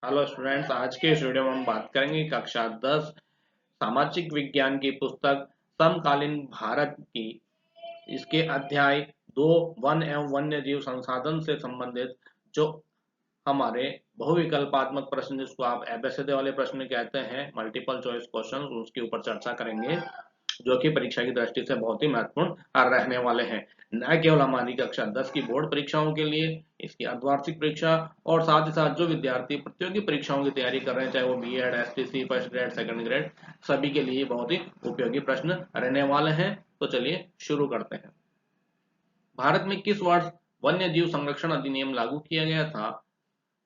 Hello students, आज के इस वीडियो में हम बात करेंगे कक्षा 10 सामाजिक विज्ञान की पुस्तक समकालीन भारत की इसके अध्याय 2 वन एवं वन्य जीव संसाधन से संबंधित जो हमारे बहुविकल्पात्मक प्रश्न जिसको आप एबीसीडी वाले प्रश्न कहते हैं, मल्टीपल चॉइस क्वेश्चन, उसके ऊपर चर्चा करेंगे जो कि परीक्षा की दृष्टि से बहुत ही महत्वपूर्ण रहने वाले हैं। न केवल हमारी कक्षा 10 की बोर्ड परीक्षाओं के लिए, इसकी अर्धवार्षिक परीक्षा और साथ ही साथ जो विद्यार्थी प्रतियोगी परीक्षाओं की तैयारी कर रहे हैं, चाहे वो BEd, STC, first grade, second grade, सभी के लिए बहुत ही उपयोगी प्रश्न रहने वाले हैं। तो चलिए शुरू करते हैं। भारत में किस वर्ष वन्य जीव संरक्षण अधिनियम लागू किया गया था?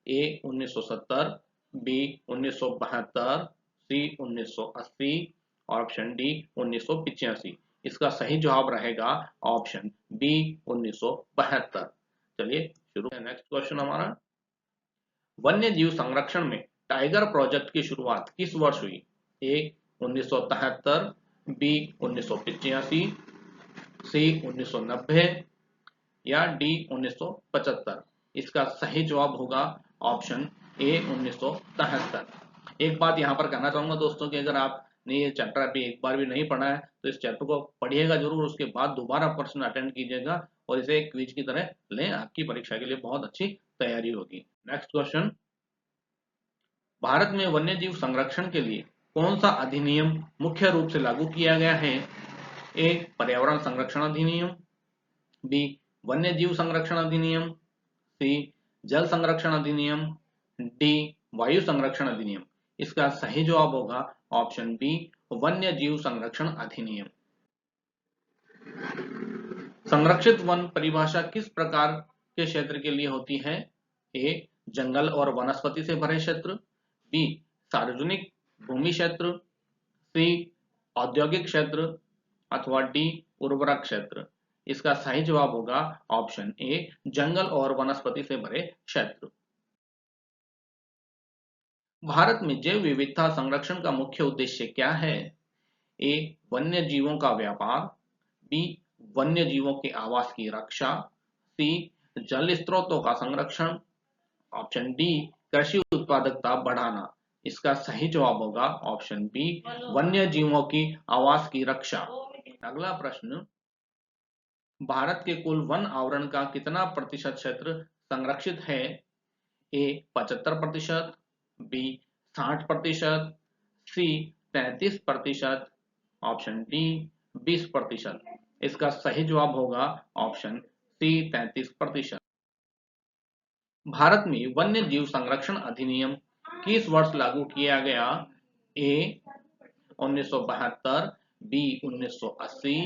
ए 1970, बी 1972, सी 1980 और ऑप्शन डी 1985। इसका सही जवाब रहेगा ऑप्शन बी 1972। चलिए शुरू है। नेक्स्ट क्वेश्चन हमारा, वन्य जीव संरक्षण में टाइगर प्रोजेक्ट की शुरुआत किस वर्ष हुई? ए 1973, बी 1985, सी 1990 या डी 1975। इसका सही जवाब होगा ऑप्शन ए 1973। एक बात यहाँ पर कहना चाहूंगा दोस्तों कि अगर आपने ये चैप्टर अभी एक बार भी नहीं पढ़ा है तो इस चैप्टर को पढ़िएगा जरूर, उसके बाद दोबारा प्रश्न अटेंड कीजिएगा और इसे एक क्विज की तरह लें, आपकी परीक्षा के लिए बहुत अच्छी तैयारी होगी। नेक्स्ट क्वेश्चन, भारत में वन्य जीव संरक्षण के लिए कौन सा अधिनियम मुख्य रूप से लागू किया गया है? ए पर्यावरण संरक्षण अधिनियम, बी वन्य जीव संरक्षण अधिनियम, सी जल संरक्षण अधिनियम, डी वायु संरक्षण अधिनियम। इसका सही जवाब होगा ऑप्शन बी वन्य जीव संरक्षण अधिनियम। संरक्षित वन परिभाषा किस प्रकार के क्षेत्र के लिए होती है? ए जंगल और वनस्पति से भरे क्षेत्र, बी सार्वजनिक भूमि क्षेत्र, सी औद्योगिक क्षेत्र अथवा डी उर्वरक क्षेत्र। इसका सही जवाब होगा ऑप्शन ए जंगल और वनस्पति से भरे क्षेत्र। भारत में जैव विविधता संरक्षण का मुख्य उद्देश्य क्या है? ए वन्य जीवों का व्यापार, बी वन्य जीवों के आवास की रक्षा, सी जल स्रोतों का संरक्षण, ऑप्शन डी कृषि उत्पादकता बढ़ाना। इसका सही जवाब होगा ऑप्शन बी वन्य जीवों की आवास की रक्षा। अगला प्रश्न, भारत के कुल वन आवरण का कितना प्रतिशत क्षेत्र संरक्षित है? ए 75%, बी 60%, सी 33%, ऑप्शन डी 20%। इसका सही जवाब होगा ऑप्शन सी 33%। भारत में वन्य जीव संरक्षण अधिनियम किस वर्ष लागू किया गया? ए 1972, बी 1980,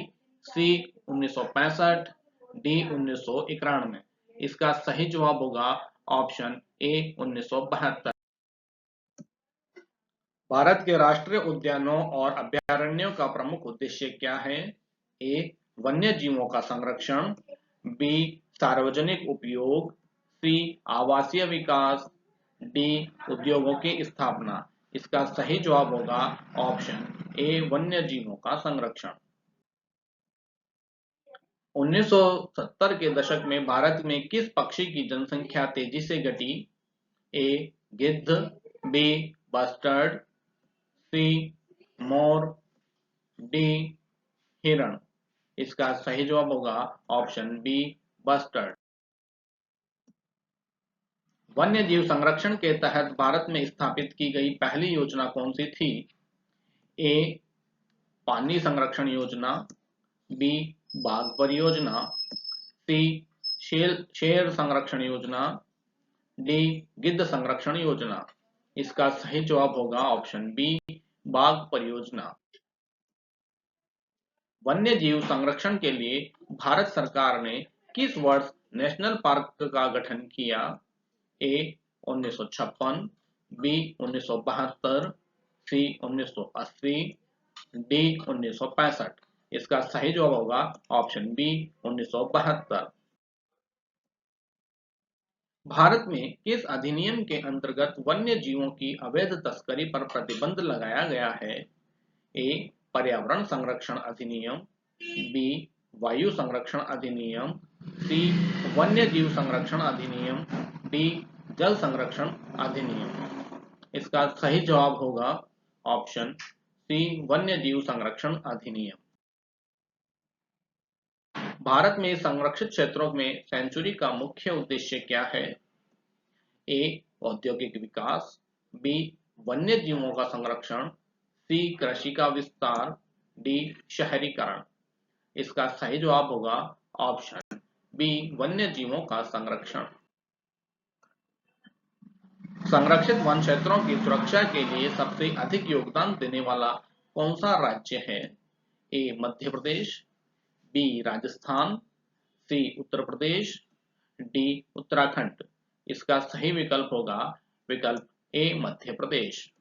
सी 1965, डी 1991। इसका सही जवाब होगा ऑप्शन ए 1972। भारत के राष्ट्रीय उद्यानों और अभयारण्यों का प्रमुख उद्देश्य क्या है? ए वन्य जीवों का संरक्षण, बी सार्वजनिक उपयोग, सी आवासीय विकास, डी उद्योगों की स्थापना। इसका सही जवाब होगा ऑप्शन ए वन्य जीवों का संरक्षण। 1970 के दशक में भारत में किस पक्षी की जनसंख्या तेजी से घटी? ए गिद्ध, बी बस्टर्ड, सी मोर, डी हिरण। इसका सही जवाब होगा ऑप्शन बी बस्टर्ड। वन्य जीव संरक्षण के तहत भारत में स्थापित की गई पहली योजना कौन सी थी? ए पानी संरक्षण योजना, बी बाघ परियोजना, सी शेर संरक्षण योजना, डी गिद्ध संरक्षण योजना। इसका सही जवाब होगा ऑप्शन बी बाघ परियोजना। वन्य जीव संरक्षण के लिए भारत सरकार ने किस वर्ष नेशनल पार्क का गठन किया? ए 1956, बी 1972, सी 1980, डी 1965। इसका सही जवाब होगा ऑप्शन बी 1972। भारत में किस अधिनियम के अंतर्गत वन्य जीवों की अवैध तस्करी पर प्रतिबंध लगाया गया है? ए पर्यावरण संरक्षण अधिनियम, बी वायु संरक्षण अधिनियम, सी वन्य जीव संरक्षण अधिनियम, डी जल संरक्षण अधिनियम। इसका सही जवाब होगा ऑप्शन सी, वन्य जीव संरक्षण अधिनियम। भारत में संरक्षित क्षेत्रों में सेंचुरी का मुख्य उद्देश्य क्या है? ए, औद्योगिक विकास, बी, वन्य जीवों का संरक्षण, सी, कृषि का विस्तार, डी, शहरीकरण। इसका सही जवाब होगा ऑप्शन बी, वन्य जीवों का संरक्षण। संरक्षित वन क्षेत्रों की सुरक्षा के लिए सबसे अधिक योगदान देने वाला कौन सा राज्य है? ए, मध्य प्रदेश, बी, राजस्थान, सी, उत्तर प्रदेश, डी, उत्तराखंड। इसका सही विकल्प होगा विकल्प ए, मध्य प्रदेश।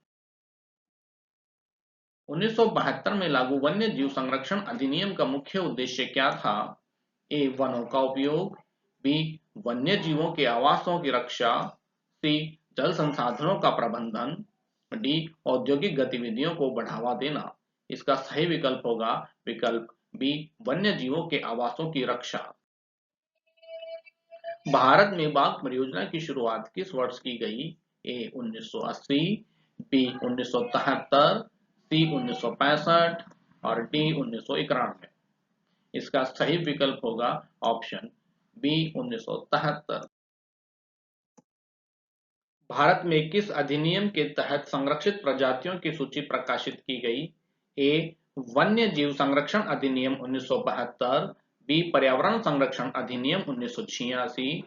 1972 में लागू वन्य जीव संरक्षण अधिनियम का मुख्य उद्देश्य क्या था? ए, वनों का उपयोग, बी, वन्य जीवों के आवासों की रक्षा, सी, जल संसाधनों का प्रबंधन, डी, औद्योगिक गतिविधियों को बढ़ावा देना। इसका सही विकल्प होगा विकल्प बी, वन्य जीवों के आवासों की रक्षा। भारत में बाघ परियोजना की शुरुआत किस वर्ष की गई? ए, 1980, बी, 1973, सी, 1965 और डी, 1991। इसका सही विकल्प होगा ऑप्शन बी, 1973। भारत में किस अधिनियम के तहत संरक्षित प्रजातियों की सूची प्रकाशित की गई? ए, वन्य जीव संरक्षण अधिनियम 1972, बी, पर्यावरण संरक्षण अधिनियम 1986,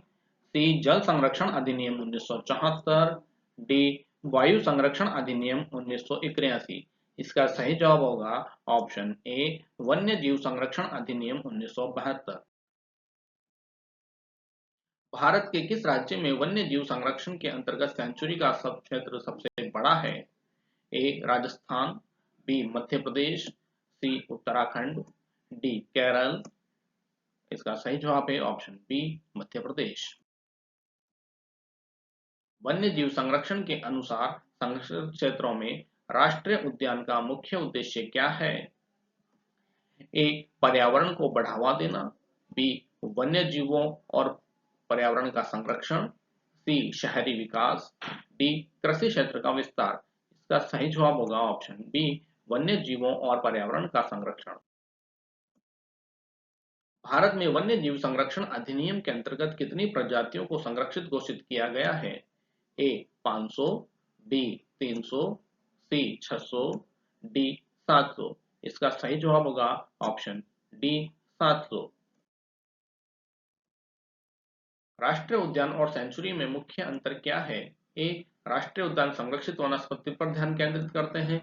सी, जल संरक्षण अधिनियम 1974, डी, वायु संरक्षण अधिनियम 1981। इसका सही जवाब होगा ऑप्शन ए, वन्य जीव संरक्षण अधिनियम 1972। भारत के किस राज्य में वन्य जीव संरक्षण के अंतर्गत सेंचुरी का सब क्षेत्र सबसे बड़ा है? ए, राजस्थान, बी, मध्य प्रदेश, सी, उत्तराखंड, डी, केरल। इसका सही जवाब है ऑप्शन बी, मध्य प्रदेश। वन्य जीव संरक्षण के अनुसार संरक्षित क्षेत्रों में राष्ट्रीय उद्यान का मुख्य उद्देश्य क्या है? ए, पर्यावरण को बढ़ावा देना, बी, वन्य जीवों और पर्यावरण का संरक्षण, सी, शहरी विकास, डी, कृषि क्षेत्र का विस्तार। इसका सही जवाब होगा ऑप्शन बी, वन्य जीवों और पर्यावरण का संरक्षण। भारत में वन्य जीव संरक्षण अधिनियम के अंतर्गत कितनी प्रजातियों को संरक्षित घोषित किया गया है? ए, 500, बी, 300, सी, 600, डी, 700। इसका सही जवाब होगा ऑप्शन डी, 700। राष्ट्रीय उद्यान और सेंचुरी में मुख्य अंतर क्या है? ए, राष्ट्रीय उद्यान संरक्षित वनस्पति पर ध्यान केंद्रित करते हैं,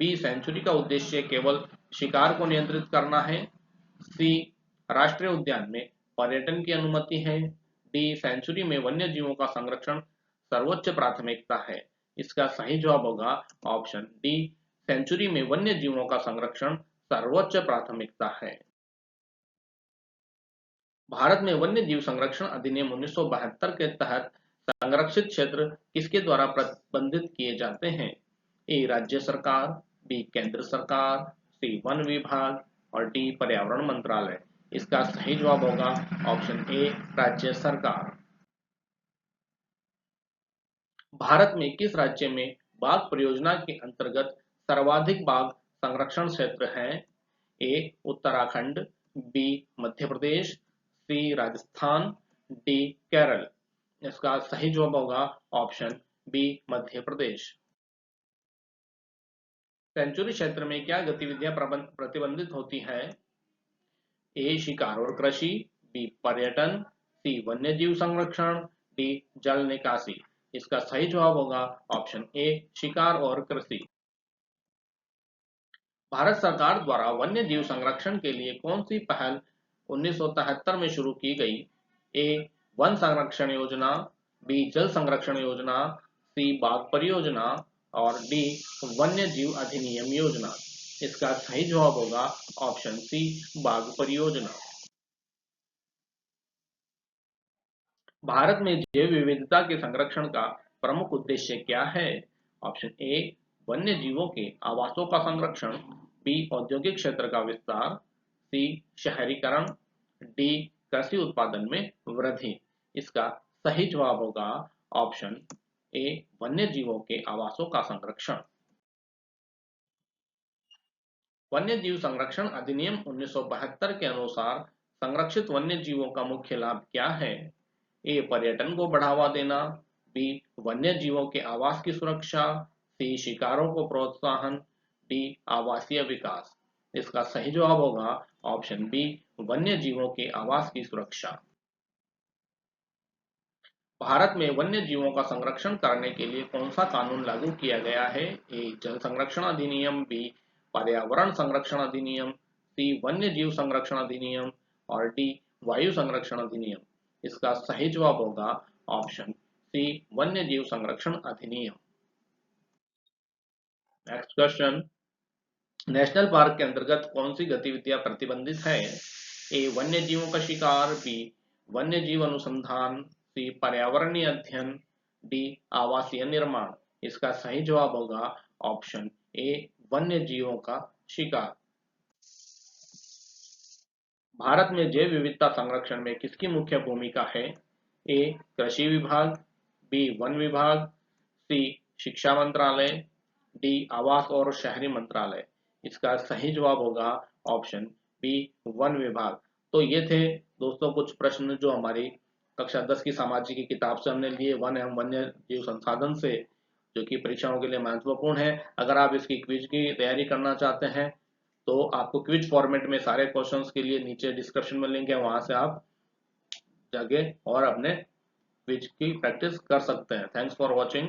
बी, सेंचुरी का उद्देश्य केवल शिकार को नियंत्रित करना है, सी, राष्ट्रीय उद्यान में पर्यटन की अनुमति है, डी, सेंचुरी में वन्य जीवों का संरक्षण सर्वोच्च प्राथमिकता है। इसका सही जवाब होगा ऑप्शन डी, सेंचुरी में वन्य जीवों का संरक्षण सर्वोच्च प्राथमिकता है। भारत में वन्य जीव संरक्षण अधिनियम 1972 के तहत संरक्षित क्षेत्र किसके द्वारा प्रबंधित किए जाते हैं? ए, राज्य सरकार, बी, केंद्र सरकार, सी, वन विभाग और डी, पर्यावरण मंत्रालय। इसका सही जवाब होगा ऑप्शन ए, राज्य सरकार। भारत में किस राज्य में बाघ परियोजना के अंतर्गत सर्वाधिक बाघ संरक्षण क्षेत्र हैं? ए, उत्तराखंड, बी, मध्य प्रदेश, सी, राजस्थान, डी, केरल। इसका सही जवाब होगा option B, Madhya Pradesh. Century क्षेत्र में क्या गतिविधियां प्रतिबंधित होती है? ए, शिकार और कृषि, बी, पर्यटन, सी, वन्यजीव संरक्षण, डी, जल निकासी। इसका सही जवाब होगा ऑप्शन ए, शिकार और कृषि। भारत सरकार द्वारा वन्य जीव संरक्षण के लिए कौन सी पहल 1973 में शुरू की गई? ए, वन संरक्षण योजना, बी, जल संरक्षण योजना, सी, बाघ परियोजना और डी, वन्य जीव अधिनियम योजना। इसका सही जवाब होगा ऑप्शन सी, बाघ परियोजना। भारत में जैव विविधता के संरक्षण का प्रमुख उद्देश्य क्या है? ऑप्शन ए, वन्य जीवों के आवासों का संरक्षण, बी, औद्योगिक क्षेत्र का विस्तार, सी, शहरीकरण, डी, कृषि उत्पादन में वृद्धि। इसका सही जवाब होगा ऑप्शन ए वन्य जीवों के आवासों का संरक्षण। वन्य जीव संरक्षण अधिनियम 1972 के अनुसार संरक्षित वन्य जीवों का मुख्य लाभ क्या है? ए पर्यटन को बढ़ावा देना, बी वन्य जीवों के आवास की सुरक्षा, सी शिकारों को प्रोत्साहन, डी आवासीय विकास। इसका सही जवाब होगा ऑप्शन बी वन्य जीवों के आवास की सुरक्षा। भारत में वन्य जीवों का संरक्षण करने के लिए कौन सा कानून लागू किया गया है? ए जल संरक्षण अधिनियम, बी पर्यावरण संरक्षण अधिनियम, सी वन्य जीव संरक्षण अधिनियम और डी वायु संरक्षण अधिनियम। इसका सही जवाब होगा ऑप्शन सी वन्य जीव संरक्षण अधिनियम। नेक्स्ट क्वेश्चन, नेशनल पार्क के अंतर्गत कौन सी गतिविधियां प्रतिबंधित है? ए वन्य जीवों का शिकार, बी वन्य जीव अनुसंधान, सी पर्यावरणीय अध्ययन, डी आवासीय निर्माण। इसका सही जवाब होगा ऑप्शन ए वन्य जीवों का शिकार। भारत में जैव विविधता संरक्षण में किसकी मुख्य भूमिका है? ए कृषि विभाग, बी वन विभाग, सी शिक्षा मंत्रालय, डी आवास और शहरी मंत्रालय। इसका सही जवाब होगा ऑप्शन बी वन विभाग। तो ये थे दोस्तों कुछ प्रश्न जो हमारी कक्षा 10 की सामाजिक की किताब से हमने लिए वन एवं वन्य जीव संसाधन से, जो कि परीक्षाओं के लिए महत्वपूर्ण है। अगर आप इसकी क्विज की तैयारी करना चाहते हैं तो आपको क्विज फॉर्मेट में सारे क्वेश्चंस के लिए नीचे डिस्क्रिप्शन में लिंक है, वहां से आप जाके और अपने क्विज की प्रैक्टिस कर सकते हैं। Thanks for watching.